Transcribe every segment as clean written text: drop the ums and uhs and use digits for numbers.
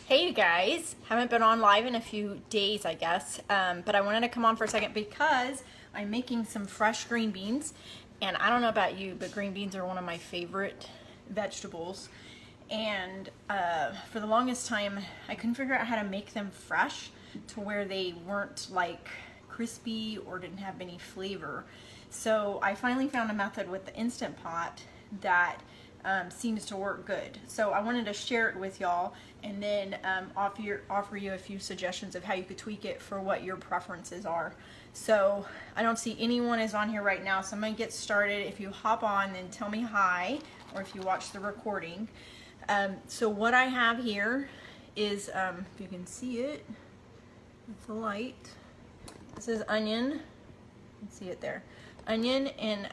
Hey guys, haven't been on live in a few days, I guess, but I wanted to come on for a second because I'm making some fresh green beans, and I don't know about you, but green beans are one of my favorite vegetables, and for the longest time I couldn't figure out how to make them fresh to where they weren't like crispy or didn't have any flavor. So I finally found a method with the Instant Pot that seems to work good. So I wanted to share it with y'all and then offer you a few suggestions of how you could tweak it for what your preferences are. So I don't see anyone is on here right now, so I'm gonna get started. If you hop on, then tell me hi, or if you watch the recording. So what I have here is, if you can see it with the light, this is onion. You can see it there. Onion and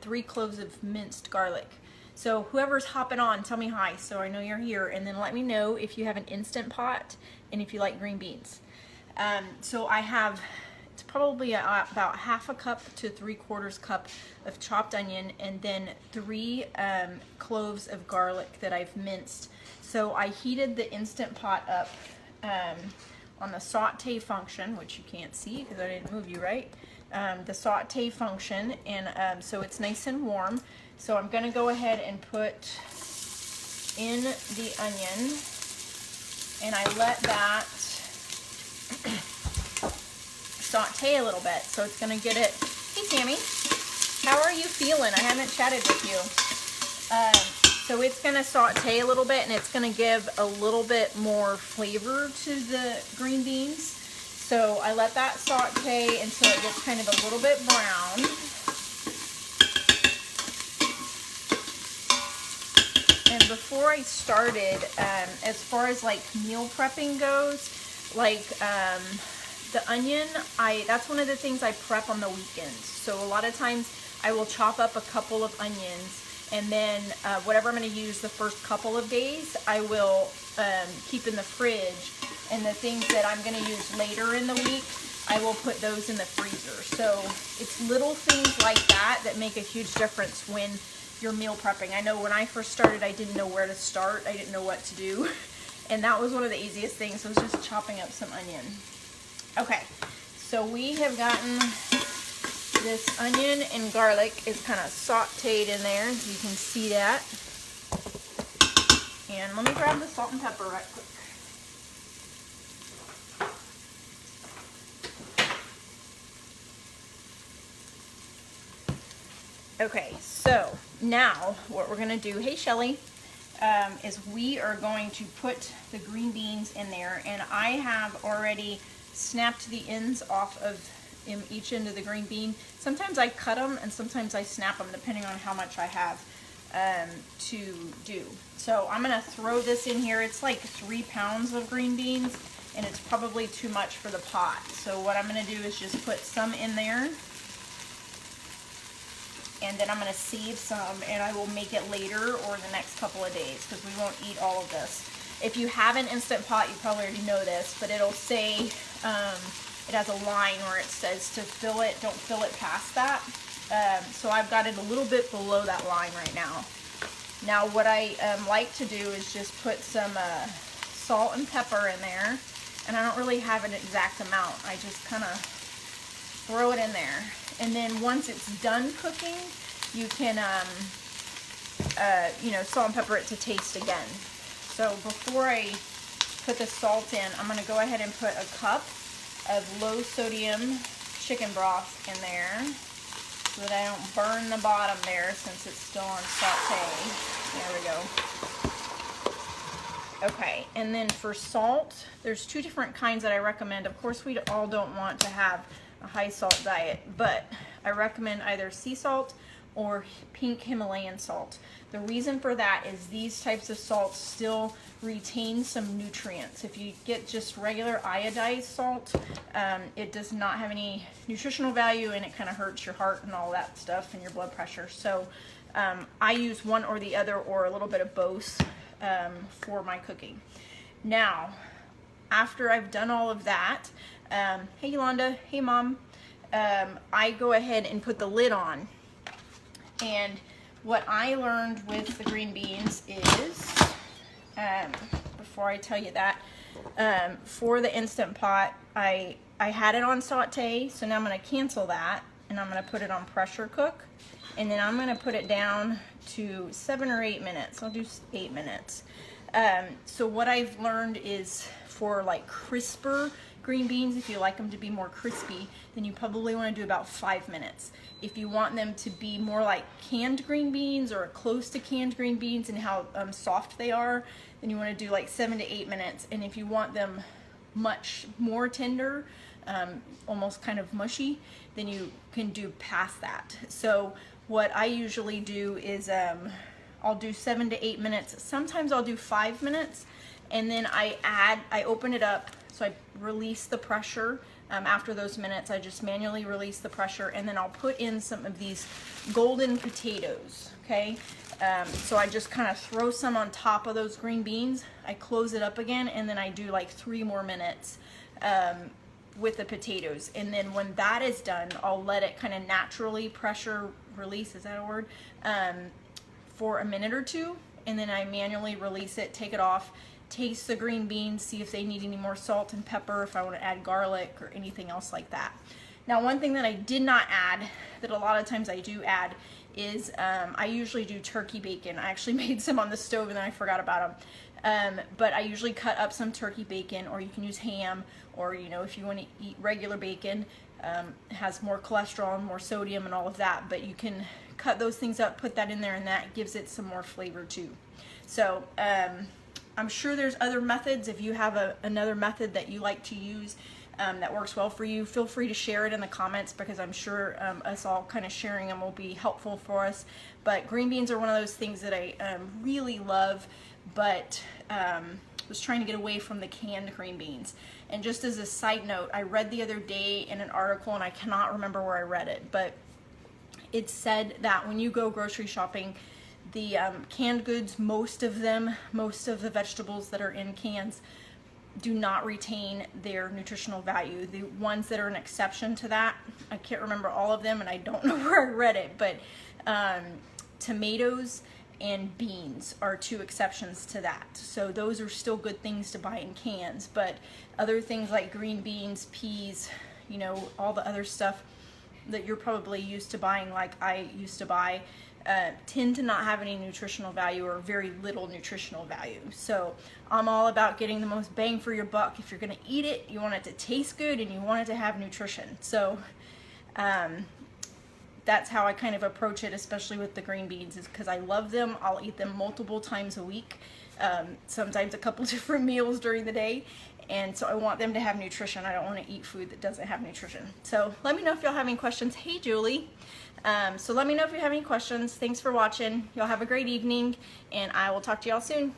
3 cloves of minced garlic. So whoever's hopping on, tell me hi so I know you're here, and then let me know if you have an Instant Pot and if you like green beans. So I have, it's probably about half a cup to 3/4 cup of chopped onion, and then 3 cloves of garlic that I've minced. So I heated the Instant Pot up on the saute function, which you can't see because I didn't move you, right? The saute function, and so it's nice and warm. So I'm going to go ahead and put in the onion, and I let that saute a little bit. So it's going to get it. Hey Tammy, how are you feeling? I haven't chatted with you. So it's going to saute a little bit, and it's going to give a little bit more flavor to the green beans. So I let that saute until it gets kind of a little bit brown. And before I started, as far as like meal prepping goes, like the onion, that's one of the things I prep on the weekends. So a lot of times I will chop up a couple of onions, and then whatever I'm going to use the first couple of days, I will keep in the fridge. And the things that I'm going to use later in the week, I will put those in the freezer. So it's little things like that that make a huge difference when you're meal prepping. I know when I first started, I didn't know where to start. I didn't know what to do. And that was one of the easiest things, was just chopping up some onion. Okay, so we have gotten this onion and garlic is kind of sauteed in there. You can see that. And let me grab the salt and pepper right quick. Okay, so now what we're going to do, hey Shelly, is we are going to put the green beans in there, and I have already snapped the ends off of each end of the green bean. Sometimes I cut them and sometimes I snap them depending on how much I have to do. So I'm going to throw this in here. It's like 3 pounds of green beans, and it's probably too much for the pot. So what I'm going to do is just put some in there. And then I'm going to save some, and I will make it later or the next couple of days because we won't eat all of this. If you have an Instant Pot, you probably already know this, but it'll say, it has a line where it says to fill it, don't fill it past that. So I've got it a little bit below that line right now. Now what I like to do is just put some salt and pepper in there, and I don't really have an exact amount. I just kind of throw it in there. And then once it's done cooking, you can, salt and pepper it to taste again. So before I put the salt in, I'm going to go ahead and put a cup of low sodium chicken broth in there so that I don't burn the bottom there since it's still on saute. There we go. Okay, and then for salt, there's 2 different kinds that I recommend. Of course, we all don't want to have a high salt diet, but I recommend either sea salt or pink Himalayan salt. The reason for that is these types of salts still retain some nutrients. If you get just regular iodized salt, it does not have any nutritional value, and it kind of hurts your heart and all that stuff and your blood pressure. So I use one or the other, or a little bit of both for my cooking. Now, after I've done all of that, hey Yolanda, hey Mom, I go ahead and put the lid on. And what I learned with the green beans is before I tell you that. For the Instant Pot, I had it on saute, so now I'm going to cancel that, and I'm going to put it on pressure cook, and then I'm going to put it down to 7 or 8 minutes. I'll do 8 minutes. So what I've learned is for like crisper green beans, if you like them to be more crispy, then you probably want to do about 5 minutes. If you want them to be more like canned green beans or close to canned green beans and how soft they are, then you want to do like 7 to 8 minutes. And if you want them much more tender, almost kind of mushy, then you can do past that. So what I usually do is I'll do 7 to 8 minutes. Sometimes I'll do 5 minutes, and then I open it up, so I release the pressure. After those minutes, I just manually release the pressure, and then I'll put in some of these golden potatoes, okay? So I just kind of throw some on top of those green beans. I close it up again, and then I do like 3 more minutes with the potatoes. And then when that is done, I'll let it kind of naturally pressure release, is that a word? For a minute or two, and then I manually release it, take it off, taste the green beans, see if they need any more salt and pepper, if I want to add garlic or anything else like that. Now, one thing that I did not add, that a lot of times I do add, is I usually do turkey bacon. I actually made some on the stove and then I forgot about them. But I usually cut up some turkey bacon, or you can use ham, or you know, if you want to eat regular bacon, it has more cholesterol and more sodium and all of that, but you can cut those things up, put that in there, and that gives it some more flavor too. So I'm sure there's other methods. If you have another method that you like to use that works well for you, feel free to share it in the comments, because I'm sure us all kind of sharing them will be helpful for us. But green beans are one of those things that I really love, but was trying to get away from the canned green beans. And just as a side note, I read the other day in an article, and I cannot remember where I read it, but it said that when you go grocery shopping, the canned goods, most of the vegetables that are in cans do not retain their nutritional value. The ones that are an exception to that, I can't remember all of them, and I don't know where I read it, but tomatoes and beans are 2 exceptions to that. So those are still good things to buy in cans, but other things like green beans, peas, you know, all the other stuff that you're probably used to buying, like I used to buy, tend to not have any nutritional value, or very little nutritional value. So I'm all about getting the most bang for your buck. If you're going to eat it, you want it to taste good and you want it to have nutrition. So that's how I kind of approach it, especially with the green beans, is because I love them. I'll eat them multiple times a week, sometimes a couple different meals during the day. And so I want them to have nutrition. I don't want to eat food that doesn't have nutrition. So let me know if y'all have any questions. Hey, Julie. So let me know if you have any questions. Thanks for watching. Y'all have a great evening, and I will talk to y'all soon.